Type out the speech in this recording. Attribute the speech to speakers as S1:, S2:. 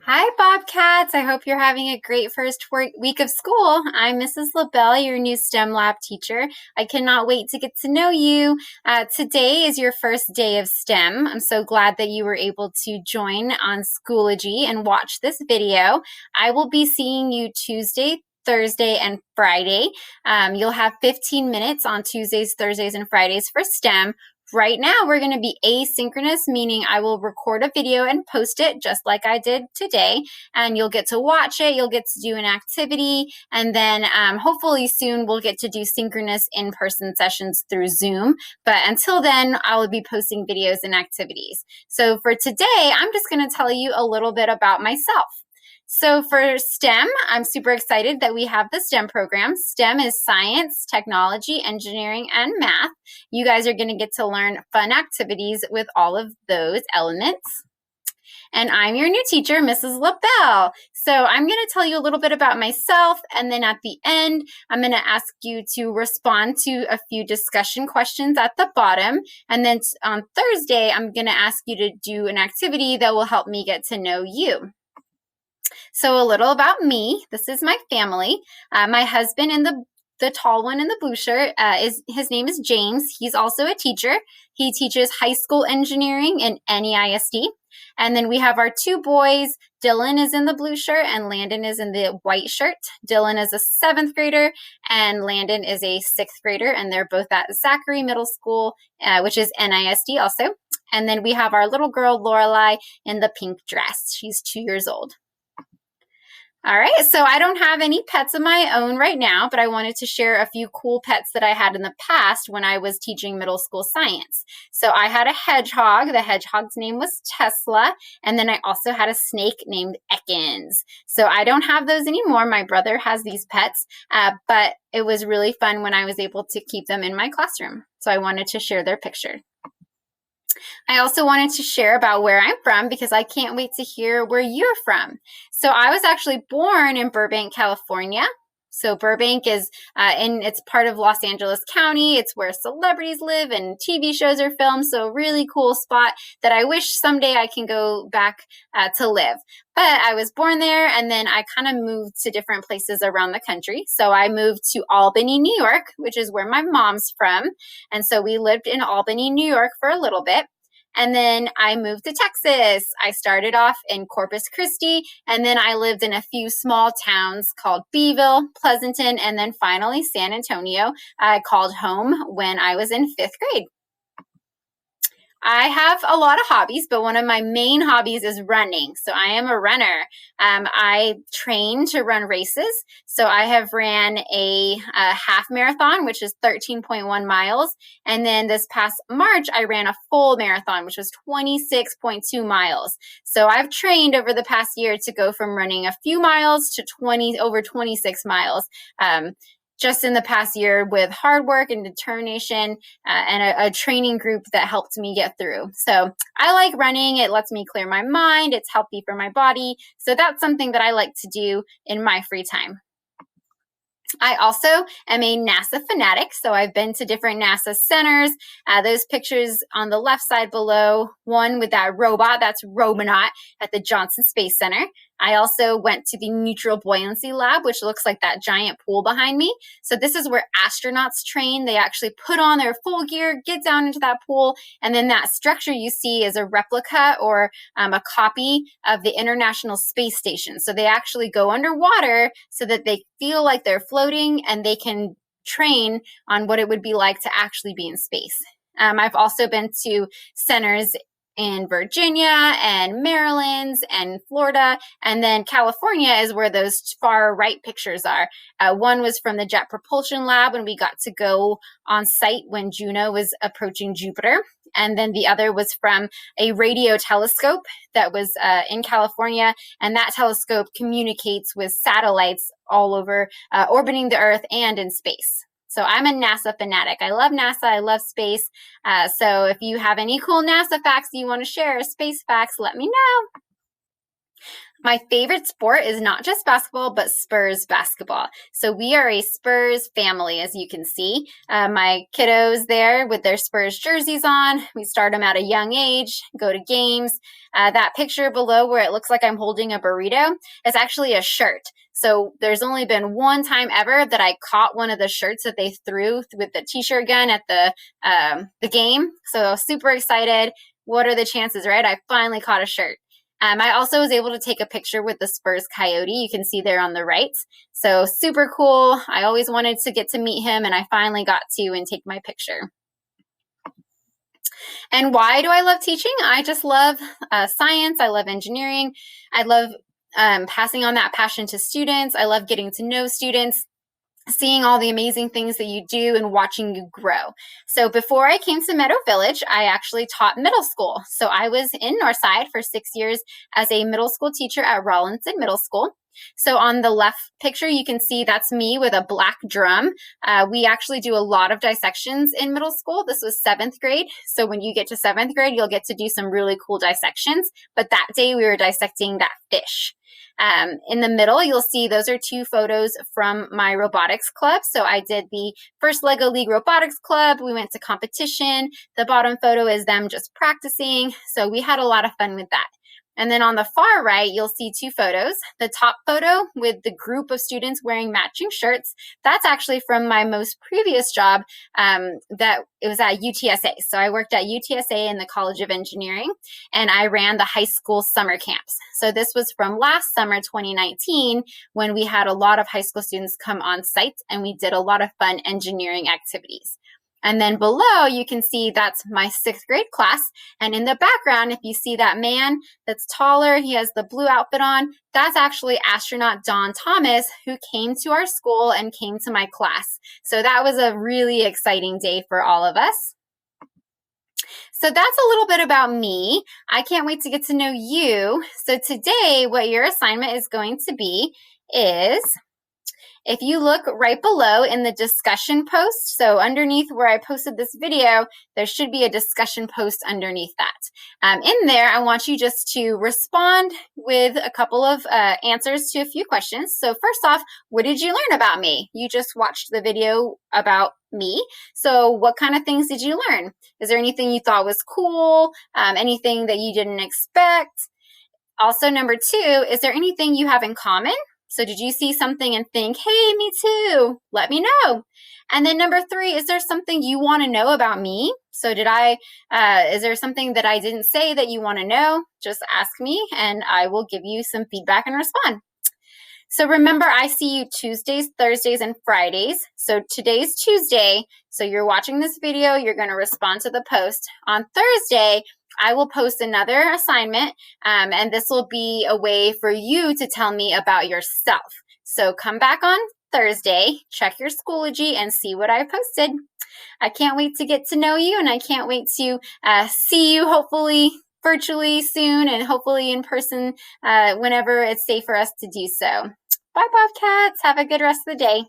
S1: Hi, Bobcats. I hope you're having a great first week of school. I'm Mrs. LaBelle, your new STEM lab teacher. I cannot wait to get to know you. Today is your first day of STEM. I'm so glad that you were able to join on Schoology and watch this video. I will be seeing you Tuesday, Thursday, and Friday. You'll have 15 minutes on Tuesdays, Thursdays, and Fridays for STEM. Right now, we're going to be asynchronous, meaning I will record a video and post it just like I did today, and you'll get to watch it, you'll get to do an activity, and then hopefully soon we'll get to do synchronous in-person sessions through Zoom. But until then, I will be posting videos and activities. So for today, I'm just going to tell you a little bit about myself. So for STEM, I'm super excited that we have the STEM program. STEM is science, technology, engineering, and math. You guys are going to get to learn fun activities with all of those elements. And I'm your new teacher, Mrs. LaBelle. So I'm going to tell you a little bit about myself, and then at the end, I'm going to ask you to respond to a few discussion questions at the bottom. And then on Thursday, I'm going to ask you to do an activity that will help me get to know you. So a little about me. This is my family. My husband and the tall one in the blue shirt, his name is James. He's also a teacher. He teaches high school engineering in NEISD. And then we have our two boys. Dylan is in the blue shirt and Landon is in the white shirt. Dylan is a 7th grader and Landon is a 6th grader, and they're both at Zachary Middle School, which is NISD also. And then we have our little girl, Lorelei, in the pink dress. She's 2 years old. All right, so I don't have any pets of my own right now, but I wanted to share a few cool pets that I had in the past when I was teaching middle school science. So I had a hedgehog. The hedgehog's name was Tesla, and then I also had a snake named Ekans. So I don't have those anymore. My brother has these pets, but it was really fun when I was able to keep them in my classroom. So I wanted to share their picture. I also wanted to share about where I'm from because I can't wait to hear where you're from. So I was actually born in Burbank, California. So Burbank is it's part of Los Angeles County. It's where celebrities live and TV shows are filmed. So really cool spot that I wish someday I can go back to live. But I was born there, and then I kind of moved to different places around the country. So I moved to Albany, New York, which is where my mom's from. And so we lived in Albany, New York for a little bit. And then I moved to Texas. I started off in Corpus Christi, and then I lived in a few small towns called Beeville, Pleasanton, and then finally San Antonio. I called home when I was in 5th grade. I have a lot of hobbies, but one of my main hobbies is running. So I am a runner. I train to run races. So I have ran a half marathon, which is 13.1 miles. And then this past March, I ran a full marathon, which was 26.2 miles. So I've trained over the past year to go from running a few miles to over 26 miles. Just in the past year with hard work and determination and a training group that helped me get through. So I like running. It lets me clear my mind. It's healthy for my body. So that's something that I like to do in my free time. I also am a NASA fanatic, so I've been to different NASA centers. Those pictures on the left side below, one with that robot, that's Robonaut at the Johnson Space Center. I also went to the Neutral Buoyancy Lab, which looks like that giant pool behind me. So this is where astronauts train. They actually put on their full gear, get down into that pool, and then that structure you see is a replica or a copy of the International Space Station. So they actually go underwater so that they feel like they're floating and they can train on what it would be like to actually be in space. I've also been to centers in Virginia and Maryland and Florida, and then California is where those far right pictures are. One was from the Jet Propulsion Lab when we got to go on site when Juno was approaching Jupiter. And then the other was from a radio telescope that was in California, and that telescope communicates with satellites all over orbiting the Earth and in space. So I'm a NASA fanatic. I love NASA. I love space. So if you have any cool NASA facts you want to share, space facts, let me know. My favorite sport is not just basketball, but Spurs basketball. So we are a Spurs family, as you can see. My kiddos there with their Spurs jerseys on. We start them at a young age, go to games. That picture below where it looks like I'm holding a burrito is actually a shirt. So there's only been one time ever that I caught one of the shirts that they threw with the t-shirt gun at the game. So super excited. What are the chances, right? I finally caught a shirt. I also was able to take a picture with the Spurs Coyote. You can see there on the right. So super cool. I always wanted to get to meet him, and I finally got to and take my picture. And why do I love teaching? I just love science. I love engineering. I love passing on that passion to students. I love getting to know students, seeing all the amazing things that you do and watching you grow. So before I came to Meadow Village, I actually taught middle school. So I was in Northside for 6 years as a middle school teacher at Rawlinson Middle School. So on the left picture, you can see that's me with a black drum. We actually do a lot of dissections in middle school. This was 7th grade. So when you get to 7th grade, you'll get to do some really cool dissections. But that day we were dissecting that fish. In the middle, you'll see those are 2 photos from my robotics club. So I did the first LEGO League Robotics Club. We went to competition. The bottom photo is them just practicing. So we had a lot of fun with that. And then on the far right, you'll see 2 photos. The top photo with the group of students wearing matching shirts, that's actually from my most previous job that it was at UTSA. So I worked at UTSA in the College of Engineering, and I ran the high school summer camps. So this was from last summer, 2019, when we had a lot of high school students come on site, and we did a lot of fun engineering activities. And then below, you can see that's my 6th grade class. And in the background, if you see that man that's taller, he has the blue outfit on, that's actually astronaut Don Thomas, who came to our school and came to my class. So that was a really exciting day for all of us. So that's a little bit about me. I can't wait to get to know you. So today, what your assignment is going to be is, if you look right below in the discussion post, so underneath where I posted this video, there should be a discussion post underneath that. In there, I want you just to respond with a couple of answers to a few questions. So first off, what did you learn about me? You just watched the video about me. So what kind of things did you learn? Is there anything you thought was cool? Anything that you didn't expect? Also, number 2, is there anything you have in common? So did you see something and think, hey, me too, let me know. And then number 3, is there something you want to know about me? So is there something that I didn't say that you want to know? Just ask me and I will give you some feedback and respond. So remember, I see you Tuesdays, Thursdays, and Fridays. So today's Tuesday. So you're watching this video, you're going to respond to the post. On Thursday, I will post another assignment, and this will be a way for you to tell me about yourself. So come back on Thursday, check your Schoology, and see what I posted. I can't wait to get to know you, and I can't wait to see you hopefully virtually soon and hopefully in person whenever it's safe for us to do so. Bye, Bobcats. Have a good rest of the day.